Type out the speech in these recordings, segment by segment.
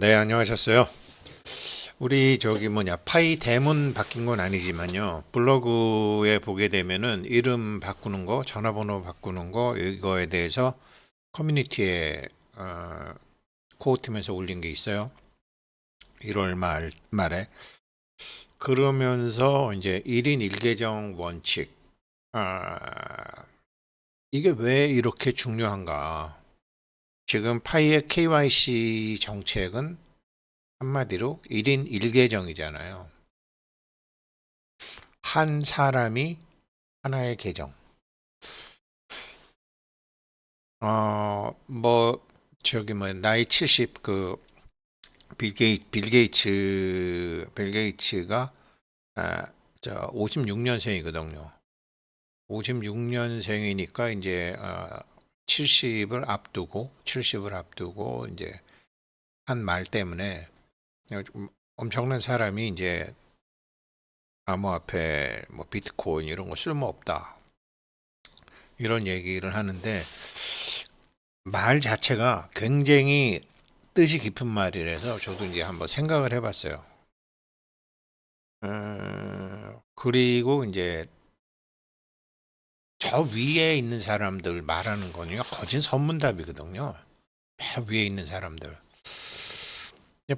네, 안녕하셨어요. 우리 파이 대문 바뀐 건 아니지만요. 블로그에 보게 되면은 이름 바꾸는 거, 전화번호 바꾸는 거, 이거에 대해서 커뮤니티에 코어팀에서 올린 게 있어요. 1월 말에. 그러면서 이제 1인 1계정 원칙. 아, 이게 왜 이렇게 중요한가? 지금 파이의 KYC 정책은 한마디로 1인 1계정이잖아요. 한 사람이 하나의 계정. 뭐, 나이 70, 빌 게이츠가, 아, 56년생이거든요. 56년생이니까 이제, 70을 앞두고, 이제, 한 말 때문에, 좀 엄청난 사람이 이제, 암호화폐, 뭐, 비트코인 이런 거 쓸모없다. 이런 얘기를 하는데, 말 자체가 굉장히 뜻이 깊은 말이라서 저도 이제 한번 생각을 해봤어요. 그리고 이제 저 위에 있는 사람들 말하는 거는요, 거진 선문답이거든요. 저 위에 있는 사람들.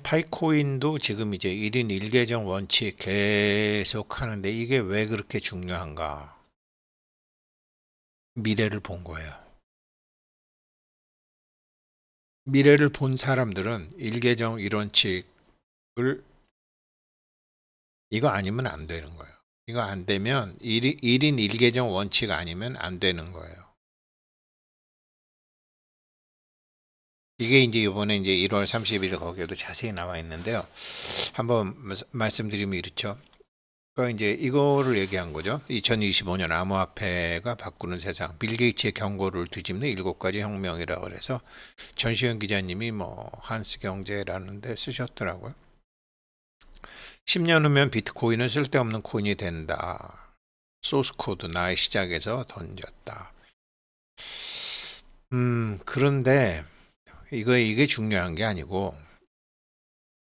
파이코인도 지금 이제 1인 1계정 원칙 계속 하는데 이게 왜 그렇게 중요한가? 미래를 본 거예요. 미래를 본 사람들은 1계정 1원칙을 이거 아니면 안 되는 거예요. 이거 안 되면 1인 1계정 원칙 아니면 안 되는 거예요. 이게 이제 이번에 이제 1월 30일 거기에도 자세히 나와 있는데요. 한번 말씀드리면 이렇죠. 그러니까 이제 이거를 얘기한 거죠. 2025년 암호화폐가 바꾸는 세상, 빌 게이츠의 경고를 뒤집는 7가지 혁명이라고 그래서 전시현 기자님이 뭐 한스 경제라는 데 쓰셨더라고요. 10년 후면 비트코인은 쓸데없는 코인이 된다. 소스 코드 나의 시작에서 던졌다. 그런데 이게 중요한 게 아니고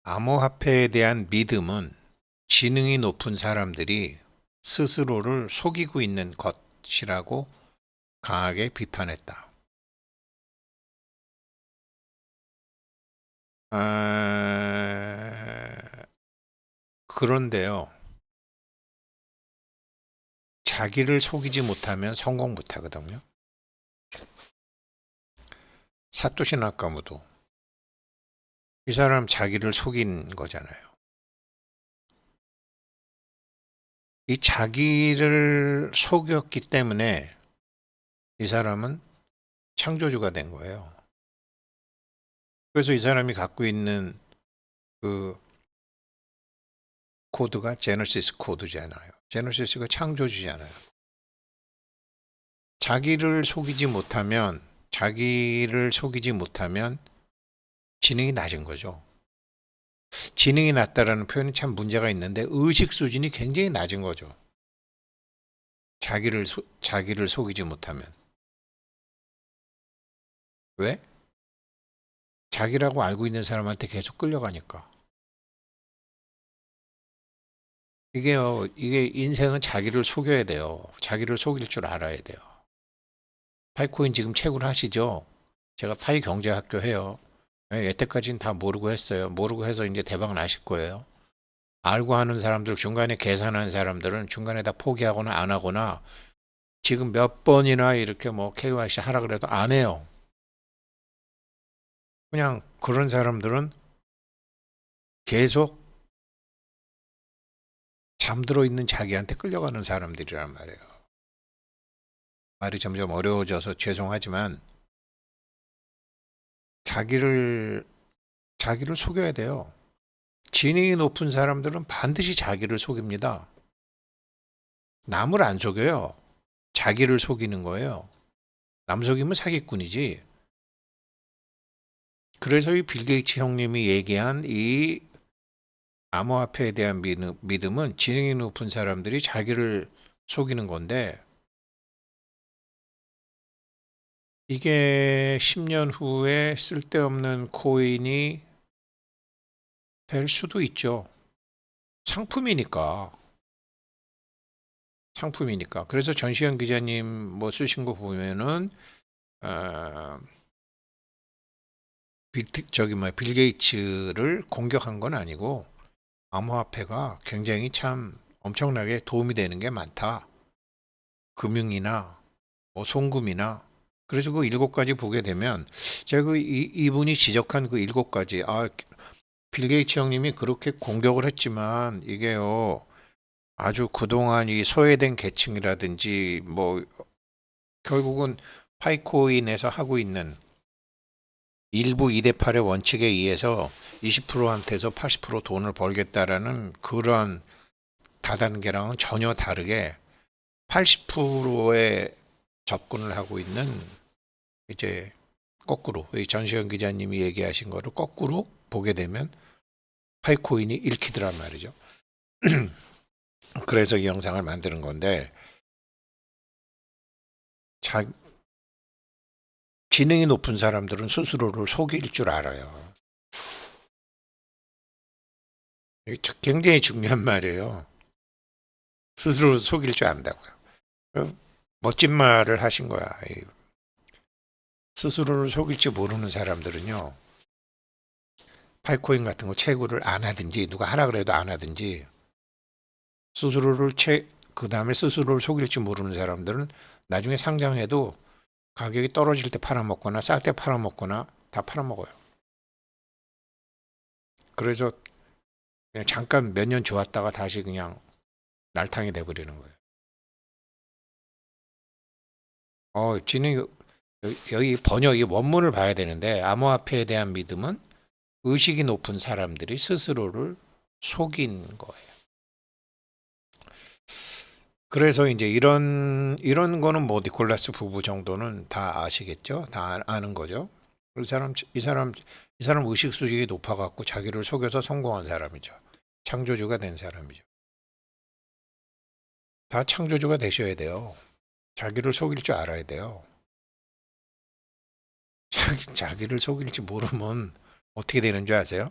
암호화폐에 대한 믿음은 지능이 높은 사람들이 스스로를 속이고 있는 것이라고 강하게 비판했다. 그런데요, 자기를 속이지 못하면 성공 못하거든요. 사토시 나카모도 이 사람 자기를 속인 거잖아요. 이 자기를 속였기 때문에 이 사람은 창조주가 된 거예요. 그래서 이 사람이 갖고 있는 그 코드가 제너시스 코드잖아요. 제너시스가 창조주잖아요. 자기를 속이지 못하면 지능이 낮은 거죠. 지능이 낮다라는 표현이 참 문제가 있는데 의식 수준이 굉장히 낮은 거죠. 자기를 속이지 못하면. 왜? 자기라고 알고 있는 사람한테 계속 끌려가니까. 이게 인생은 자기를 속여야 돼요. 자기를 속일 줄 알아야 돼요. 파이코인 지금 채굴 하시죠? 제가 파이 경제학교 해요. 예, 여태까지는 다 모르고 했어요. 모르고 해서 이제 대박 나실 거예요. 알고 하는 사람들, 중간에 계산하는 사람들은 중간에 다 포기하거나 안 하거나 지금 몇 번이나 이렇게 뭐 KYC 하라 그래도 안 해요. 그냥 그런 사람들은 계속 잠들어 있는 자기한테 끌려가는 사람들이란 말이에요. 말이 점점 어려워져서 죄송하지만 자기를 자기를 속여야 돼요. 지능이 높은 사람들은 반드시 자기를 속입니다. 남을 안 속여요. 자기를 속이는 거예요. 남 속이면 사기꾼이지. 그래서 이 빌 게이츠 형님이 얘기한 이 암호화폐에 대한 믿음은 지능이 높은 사람들이 자기를 속이는 건데 이게 10년 후에 쓸데없는 코인이 될 수도 있죠. 상품이니까. 상품이니까. 그래서 전시현 기자님 뭐 쓰신 거 보면은 어, 빌 게이츠를 공격한 건 아니고 암호화폐가 굉장히 참 엄청나게 도움이 되는 게 많다. 금융이나 뭐 송금이나. 그래서 그 일곱 가지 보게 되면 제가 이분이 지적한 그 일곱 가지, 빌 게이츠 형님이 그렇게 공격을 했지만 이게요, 아주 그동안 이 소외된 계층이라든지 뭐 결국은 파이코인에서 하고 있는 일부 2대8의 원칙에 의해서 20%한테서 80% 돈을 벌겠다라는 그런 다단계랑은 전혀 다르게 80%의 접근을 하고 있는, 이제 거꾸로 이 전시현 기자님이 얘기하신 거를 거꾸로 보게 되면 파이코인이 읽히더란 말이죠. 그래서 이 영상을 만드는 건데, 자, 지능이 높은 사람들은 스스로를 속일 줄 알아요. 이게 굉장히 중요한 말이에요. 스스로를 속일 줄 안다고요. 멋진 말을 하신 거야. 스스로를 속일 줄 모르는 사람들은요, 파이코인 같은 거 채굴을 안 하든지, 누가 하라 그래도 안 하든지, 그 다음에 스스로를 속일 줄 모르는 사람들은 나중에 상장해도 가격이 떨어질 때 팔아먹거나 쌀 때 팔아먹거나 다 팔아먹어요. 그래서 그냥 잠깐 몇 년 좋았다가 다시 그냥 날탕이 돼버리는 거예요. 지능이, 여기 번역이 원문을 봐야 되는데, 암호화폐에 대한 믿음은 의식이 높은 사람들이 스스로를 속인 거예요. 그래서 이제 이런 거는 뭐 니콜라스 부부 정도는 다 아시겠죠? 다 아는 거죠. 이 사람 의식 수준이 높아갖고 자기를 속여서 성공한 사람이죠. 창조주가 된 사람이죠. 다 창조주가 되셔야 돼요. 자기를 속일 줄 알아야 돼요. 자기를 속일지 모르면 어떻게 되는 줄 아세요?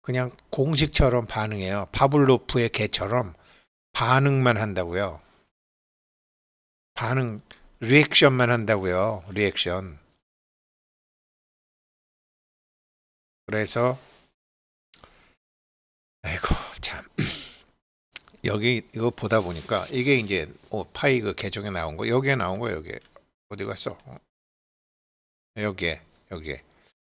그냥 공식처럼 반응해요. 파블로프의 개처럼 반응만 한다고요. 반응, 리액션만 한다고요. 리액션. 그래서 아이고 참, 여기 이거 보다 보니까 이게 이제 파이 그 계정에 나온 거, 여기에 나온 거, 여기 어디 갔어? 여기에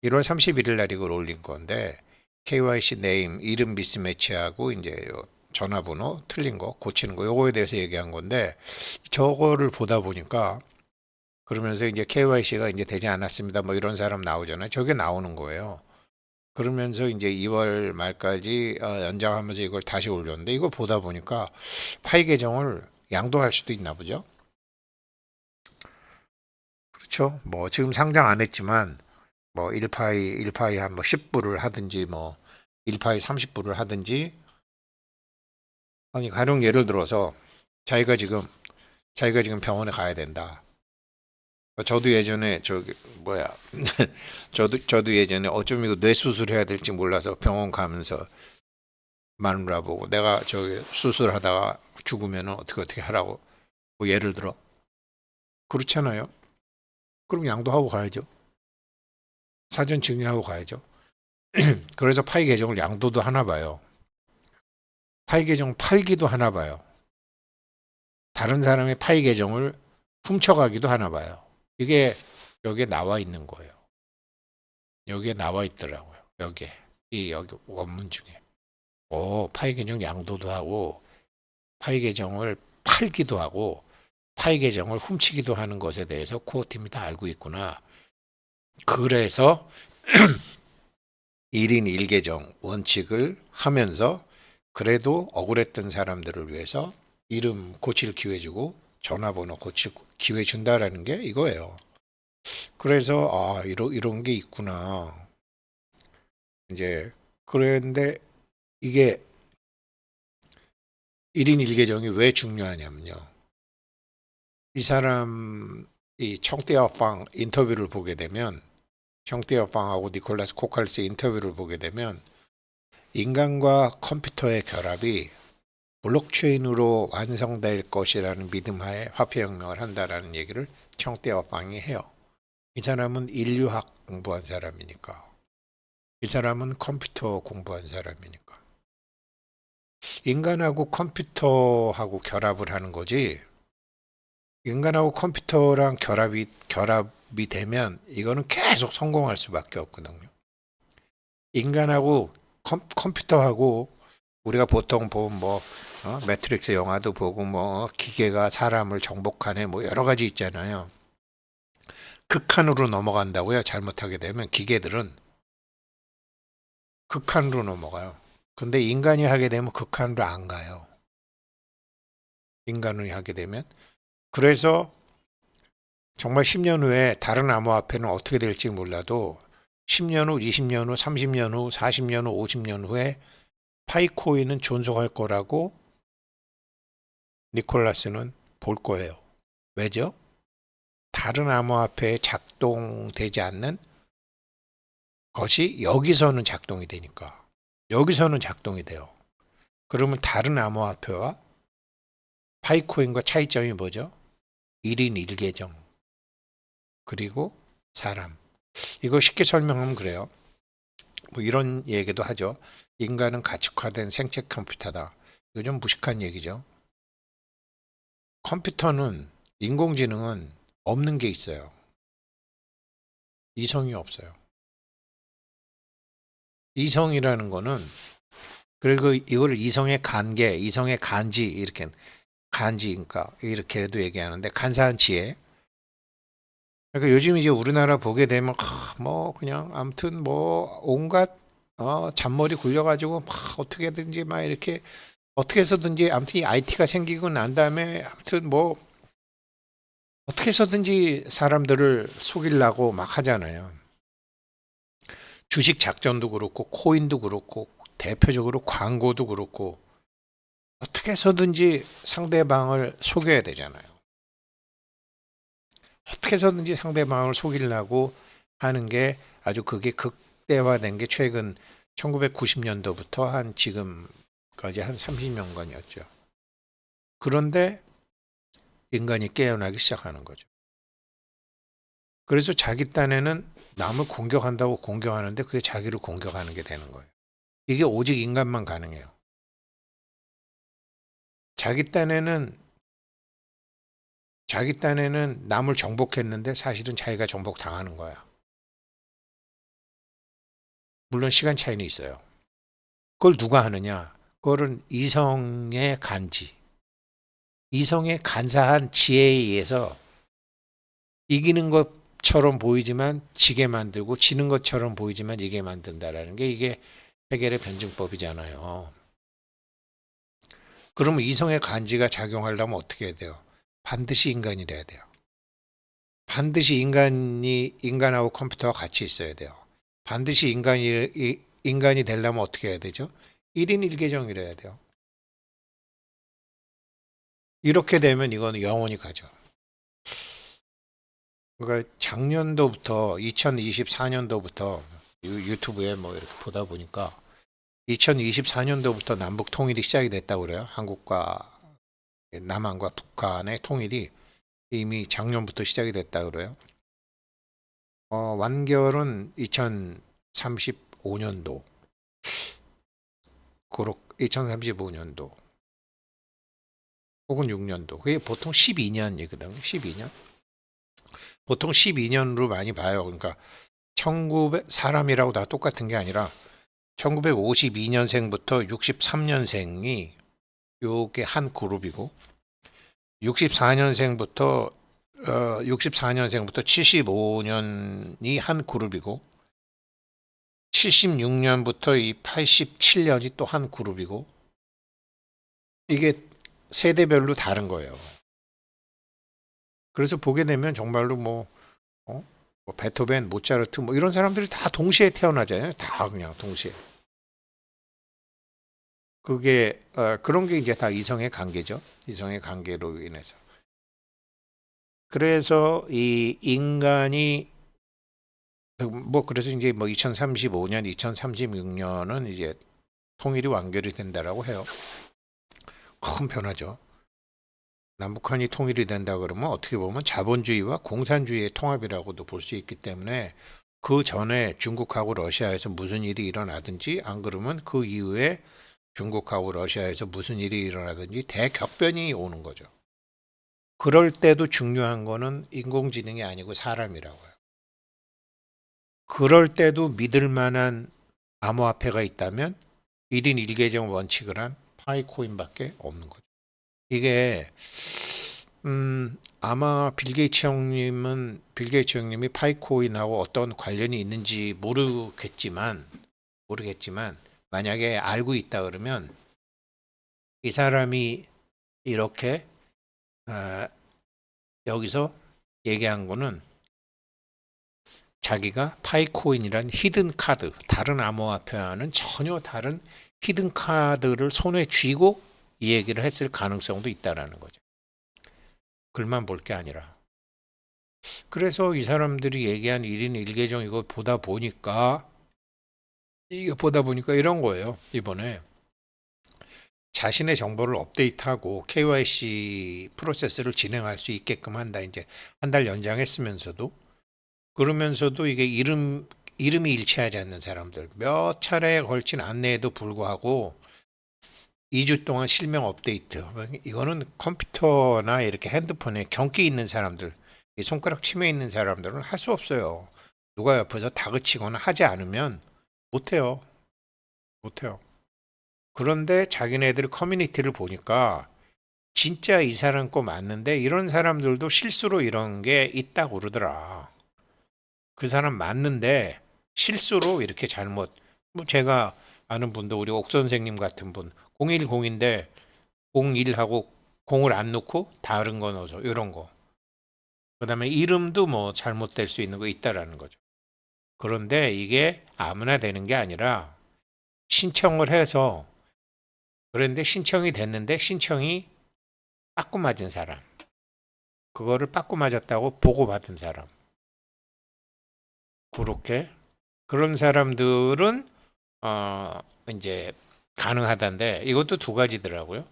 1월 31일 날 이걸 올린 건데, KYC 네임 이름 미스매치하고 이제 요 전화번호 틀린 거 고치는 거, 요거에 대해서 얘기한 건데, 저거를 보다 보니까 그러면서 이제 KYC가 이제 되지 않았습니다 뭐 이런 사람 나오잖아요. 저게 나오는 거예요. 그러면서 이제 2월 말까지 연장하면서 이걸 다시 올렸는데, 이거 보다 보니까 파이 계정을 양도할 수도 있나 보죠. 그렇죠. 뭐 지금 상장 안 했지만 뭐 1파이 한 뭐 10불을 하든지, 뭐 1파이 30불을 하든지. 아니 가령 예를 들어서 자기가 지금 병원에 가야 된다. 저도 예전에 저기 뭐야 저도 예전에 어쩜 이거 뇌 수술해야 될지 몰라서 병원 가면서 마누라 보고, 내가 저기 수술하다가 죽으면 어떻게 하라고, 뭐 예를 들어 그렇잖아요. 그럼 양도하고 가야죠. 사전 증여하고 가야죠. 그래서 파이 계정을 양도도 하나 봐요. 파이 계정 팔기도 하나 봐요. 다른 사람의 파이 계정을 훔쳐가기도 하나 봐요. 이게 여기에 나와 있는 거예요. 여기에 나와 있더라고요. 여기 원문 중에. 파이 계정 양도도 하고, 파이 계정을 팔기도 하고, 파이 계정을 훔치기도 하는 것에 대해서 코어팀이 다 알고 있구나. 그래서 1인 1계정 원칙을 하면서 그래도 억울했던 사람들을 위해서 이름 고칠 기회 주고 전화번호 고칠 기회 준다라는 게 이거예요. 그래서 이런 게 있구나. 이제 그런데 이게 1인 1계정이 왜 중요하냐면요. 이 사람 이 청떼아팡 인터뷰를 보게 되면, 청떼아팡하고 니콜라스 코칼스 인터뷰를 보게 되면 인간과 컴퓨터의 결합이 블록체인으로 완성될 것이라는 믿음하에 화폐혁명을 한다라는 얘기를 청대화팡이 해요. 이 사람은 인류학 공부한 사람이니까. 이 사람은 컴퓨터 공부한 사람이니까. 인간하고 컴퓨터하고 결합을 하는 거지. 인간하고 컴퓨터랑 결합이 되면 이거는 계속 성공할 수밖에 없거든요. 인간하고 컴퓨터하고 우리가 보통 보면 매트릭스 영화도 보고 기계가 사람을 정복하네 여러 가지 있잖아요. 극한으로 넘어간다고요. 잘못하게 되면 기계들은 극한으로 넘어가요. 근데 인간이 하게 되면 극한으로 안 가요. 인간이 하게 되면. 그래서 정말 10년 후에 다른 암호화폐는 어떻게 될지 몰라도 10년 후, 20년 후, 30년 후, 40년 후, 50년 후에 파이코인은 존속할 거라고 니콜라스는 볼 거예요. 왜죠? 다른 암호화폐에 작동되지 않는 것이 여기서는 작동이 되니까. 여기서는 작동이 돼요. 그러면 다른 암호화폐와 파이코인과 차이점이 뭐죠? 1인 1계정 그리고 사람. 이거 쉽게 설명하면 그래요. 이런 얘기도 하죠. 인간은 가축화된 생체 컴퓨터다. 이거 좀 무식한 얘기죠. 컴퓨터는 인공지능은 없는 게 있어요. 이성이 없어요. 이성이라는 거는 그리고 이걸 이성의 간계, 이성의 간지 이렇게 간지니까 이렇게도 얘기하는데 간사한 지혜. 그러니까 요즘 이제 우리나라 보게 되면 그냥 아무튼 온갖 잔머리 굴려가지고 어떻게든지 이렇게 어떻게 해서든지 아무튼 이 IT가 생기고 난 다음에 아무튼 어떻게 해서든지 사람들을 속이려고 막 하잖아요. 주식 작전도 그렇고 코인도 그렇고 대표적으로 광고도 그렇고 어떻게 해서든지 상대방을 속여야 되잖아요. 어떻게 해서든지 상대방을 속이려고 하는 게 아주 그게 극대화된 게 최근 1990년도부터 한 지금까지 한 30년간이었죠. 그런데 인간이 깨어나기 시작하는 거죠. 그래서 자기 딴에는 남을 공격한다고 공격하는데 그게 자기를 공격하는 게 되는 거예요. 이게 오직 인간만 가능해요. 자기 딴에는 남을 정복했는데 사실은 자기가 정복당하는 거야. 물론 시간 차이는 있어요. 그걸 누가 하느냐? 그거는 이성의 간지, 이성의 간사한 지혜에 의해서 이기는 것처럼 보이지만 지게 만들고 지는 것처럼 보이지만 이게 만든다라는 게 이게 해겔의 변증법이잖아요. 그러면 이성의 간지가 작용하려면 어떻게 해야 돼요? 반드시 인간이래야 돼요. 반드시 인간하고 컴퓨터와 같이 있어야 돼요. 반드시 인간이 되려면 어떻게 해야 되죠? 1인 1계정이래야 돼요. 이렇게 되면 이거는 영원히 가죠. 그러니까 작년도부터 2024년도부터 유튜브에 이렇게 보다 보니까 2024년도부터 남북 통일이 시작이 됐다고 그래요. 한국과 남한과 북한의 통일이 이미 작년부터 시작이 됐다고 그래요. 완결은 2035년도, 2035년도 혹은 6년도. 그게 보통 12년이거든요. 12년. 보통 12년으로 많이 봐요. 그러니까 사람이라고 다 똑같은 게 아니라 1952년생부터 63년생이 요게 한 그룹이고 64년생부터 75년이 한 그룹이고 76년부터 이 87년이 또 한 그룹이고 이게 세대별로 다른 거예요. 그래서 보게 되면 정말로 베토벤, 모차르트 이런 사람들이 다 동시에 태어나잖아요. 다 그냥 동시에. 그게 그런 게 이제 다 이성의 관계죠. 이성의 관계로 인해서. 그래서 이 인간이 그래서 이제 2035년, 2036년은 이제 통일이 완결이 된다라고 해요. 큰 변화죠. 남북한이 통일이 된다 그러면 어떻게 보면 자본주의와 공산주의의 통합이라고도 볼 수 있기 때문에 그 전에 중국하고 러시아에서 무슨 일이 일어나든지 안 그러면 그 이후에 중국하고 러시아에서 무슨 일이 일어나든지 대격변이 오는 거죠. 그럴 때도 중요한 거는 인공지능이 아니고 사람이라고요. 그럴 때도 믿을 만한 암호화폐가 있다면 1인 1계정 원칙을 한 파이코인밖에 없는 거죠. 이게 아마 빌 게이츠 형님이 파이코인하고 어떤 관련이 있는지 모르겠지만 만약에 알고 있다 그러면 이 사람이 이렇게 여기서 얘기한 거는 자기가 파이코인이란 히든 카드, 다른 암호화폐와는 전혀 다른 히든 카드를 손에 쥐고 이 얘기를 했을 가능성도 있다라는 거죠. 글만 볼 게 아니라. 그래서 이 사람들이 얘기한 1인 1계정 이거 보다 보니까 이런 거예요. 이번에 자신의 정보를 업데이트하고 KYC 프로세스를 진행할 수 있게끔 한다. 이제 한 달 연장했으면서도 그러면서도 이게 이름이 일치하지 않는 사람들 몇 차례에 걸친 안내에도 불구하고 2주 동안 실명 업데이트. 이거는 컴퓨터나 이렇게 핸드폰에 경기 있는 사람들, 이 손가락 치매 있는 사람들은 할 수 없어요. 누가 옆에서 다그치거나 하지 않으면 못해요. 못해요. 그런데 자기네들 커뮤니티를 보니까 진짜 이 사람 거 맞는데 이런 사람들도 실수로 이런 게 있다고 그러더라. 그 사람 맞는데 실수로 이렇게 잘못, 뭐 제가 아는 분도 우리 옥 선생님 같은 분 010인데 01하고 0을 안 넣고 다른 거 넣어서 이런 거. 그다음에 이름도 뭐 잘못될 수 있는 거 있다라는 거죠. 그런데 이게 아무나 되는 게 아니라 신청을 해서 그런데 신청이 됐는데 신청이 빠꾸 맞은 사람, 그거를 빠꾸 맞았다고 보고받은 사람, 그렇게 그런 사람들은 이제 가능하다는데 이것도 두 가지더라고요.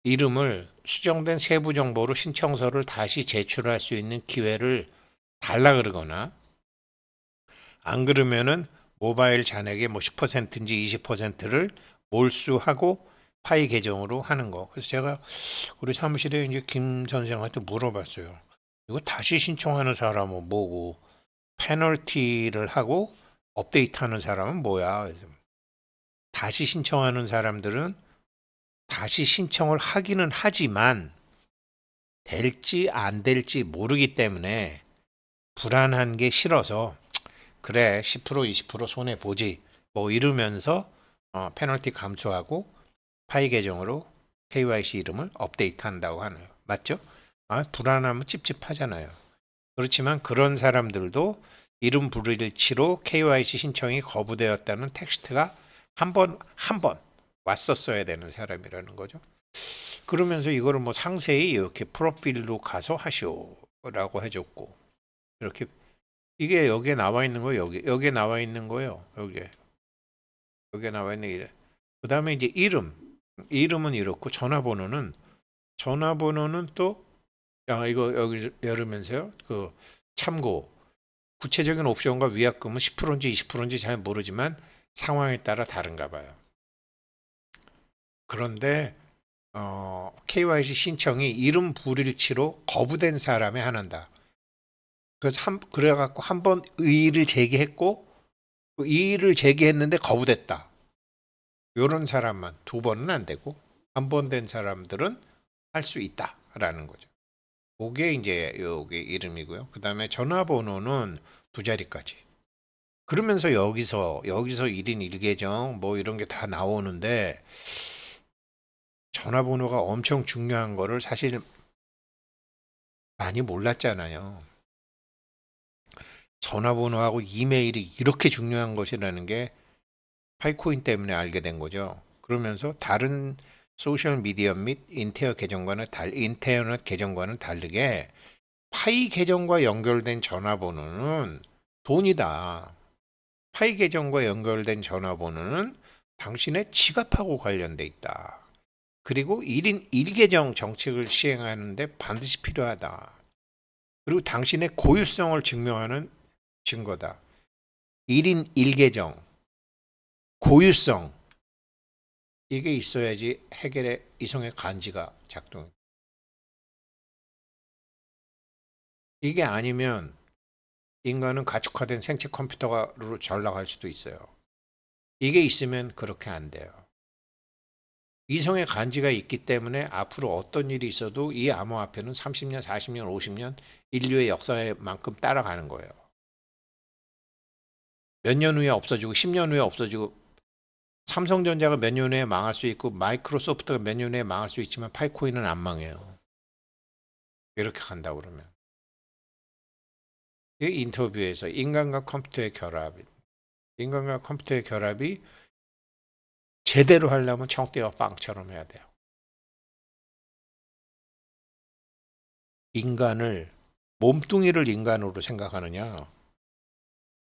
이름을 수정된 세부 정보로 신청서를 다시 제출할 수 있는 기회를 달라 그러거나 안 그러면은 모바일 잔액의 뭐 10%인지 20%를 몰수하고 파이 계정으로 하는 거. 그래서 제가 우리 사무실에 이제 김 선생한테 물어봤어요. 이거 다시 신청하는 사람은 뭐고 페널티를 하고 업데이트하는 사람은 뭐야? 그래서 다시 신청하는 사람들은 다시 신청을 하기는 하지만 될지 안 될지 모르기 때문에 불안한 게 싫어서 그래 10% 20% 손해 보지 뭐 이러면서 페널티 감수하고 파이 계정으로 KYC 이름을 업데이트한다고 하네요. 맞죠? 불안하면 찝찝하잖아요. 그렇지만 그런 사람들도 이름 불일치로 KYC 신청이 거부되었다는 텍스트가 한 번 왔었어야 되는 사람이라는 거죠. 그러면서 이거를 뭐 상세히 이렇게 프로필로 가서 하시오라고 해줬고 이렇게 이게 여기에 나와 있는 거예요. 여기에 나와 있는 거예요. 여기에 나와 있는 이름. 그다음에 이제 이름은 이렇고 전화번호는 또 이거 여기 열으면서요. 그 참고 구체적인 옵션과 위약금은 10%인지 20%인지 잘 모르지만 상황에 따라 다른가 봐요. 그런데 KYC 신청이 이름 불일치로 거부된 사람에 한한다. 그래갖고 한 번 의의를 제기했고 이의를 제기했는데 거부됐다. 이런 사람만 두 번은 안 되고 한 번 된 사람들은 할 수 있다라는 거죠. 그게 이제 여기 이름이고요. 그 다음에 전화번호는 두 자리까지. 그러면서 여기서 1인 1계정 뭐 이런 게 다 나오는데 전화번호가 엄청 중요한 거를 사실 많이 몰랐잖아요. 전화번호하고 이메일이 이렇게 중요한 것이라는 게 파이코인 때문에 알게 된 거죠. 그러면서 다른 소셜 미디어 및 인터넷 계정과는 다르게 파이 계정과 연결된 전화번호는 돈이다. 파이 계정과 연결된 전화번호는 당신의 지갑하고 관련돼 있다. 그리고 1인 1계정 정책을 시행하는데 반드시 필요하다. 그리고 당신의 고유성을 증명하는 증거다. 1인 1계정, 고유성, 이게 있어야지 해결의 이성의 간지가 작동해. 이게 아니면 인간은 가축화된 생체 컴퓨터로 전락할 수도 있어요. 이게 있으면 그렇게 안 돼요. 이성의 간지가 있기 때문에 앞으로 어떤 일이 있어도 이 암호화폐는 30년, 40년, 50년 인류의 역사만큼 따라가는 거예요. 몇 년 후에 없어지고 10년 후에 없어지고 삼성전자가 몇 년 후에 망할 수 있고 마이크로소프트가 몇 년 후에 망할 수 있지만 파이코인은 안 망해요. 이렇게 간다 그러면. 이 인터뷰에서 인간과 컴퓨터의 결합이 제대로 하려면 청대와 빵처럼 해야 돼요. 몸뚱이를 인간으로 생각하느냐,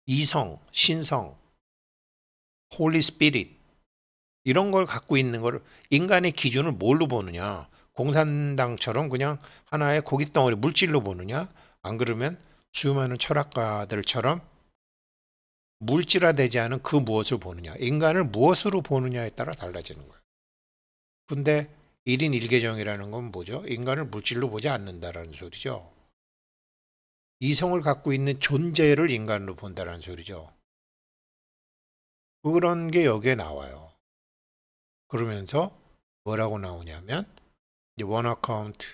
이성, 신성, 홀리 스피릿 이런 걸 갖고 있는 걸 인간의 기준을 뭘로 보느냐, 공산당처럼 그냥 하나의 고깃덩어리 물질로 보느냐, 안 그러면 수많은 철학가들처럼 물질화되지 않은 그 무엇을 보느냐, 인간을 무엇으로 보느냐에 따라 달라지는 거예요. 근데 1인 1계정이라는 건 뭐죠? 인간을 물질로 보지 않는다라는 소리죠. 이성을 갖고 있는 존재를 인간으로 본다라는 소리죠. 그런 게 여기에 나와요. 그러면서 뭐라고 나오냐면 원 어카운트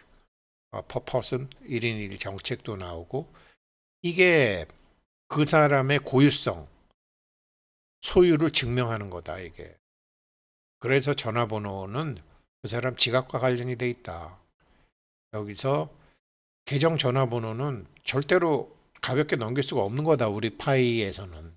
퍼 퍼슨 1인 1 정책도 나오고, 이게 그 사람의 고유성, 소유를 증명하는 거다 이게. 그래서 전화번호는 그 사람 지갑과 관련이 돼 있다. 여기서 계정 전화번호는 절대로 가볍게 넘길 수가 없는 거다, 우리 파이에서는.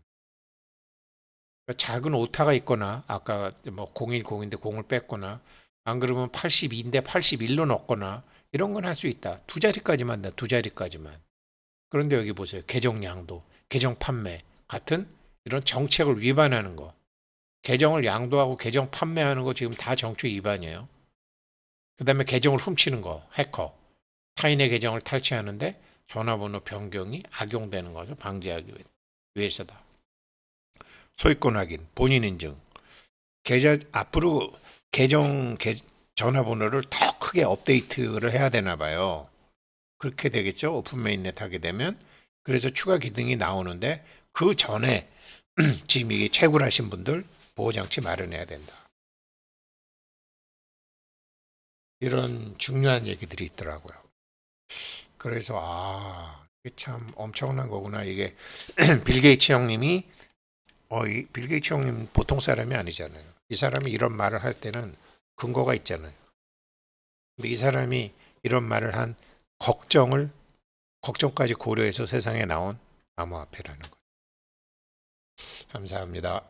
그러니까 작은 오타가 있거나, 아까 뭐 010인데 0을 뺐거나, 안 그러면 82인데 81로 넣거나, 이런 건 할 수 있다. 두 자리까지만 돼, 두 자리까지만. 그런데 여기 보세요. 계정 양도, 계정 판매 같은 이런 정책을 위반하는 거. 계정을 양도하고 계정 판매하는 거 지금 다 정책 위반이에요. 그 다음에 계정을 훔치는 거, 해커. 타인의 계정을 탈취하는데 전화번호 변경이 악용되는 것을 방지하기 위해서다. 소유권 확인, 본인 인증. 앞으로 전화번호를 더 크게 업데이트를 해야 되나 봐요. 그렇게 되겠죠. 오픈 메인넷 하게 되면. 그래서 추가 기능이 나오는데 그 전에 지금 이게 채굴하신 분들 보호장치 마련해야 된다. 이런 중요한 얘기들이 있더라고요. 그래서 이게 참 엄청난 거구나. 이게 빌 게이츠 형님이 빌 게이츠 형님 보통 사람이 아니잖아요. 이 사람이 이런 말을 할 때는 근거가 있잖아요. 근데 이 사람이 이런 말을 한 걱정까지 고려해서 세상에 나온 암호화폐라는 거예요. 감사합니다.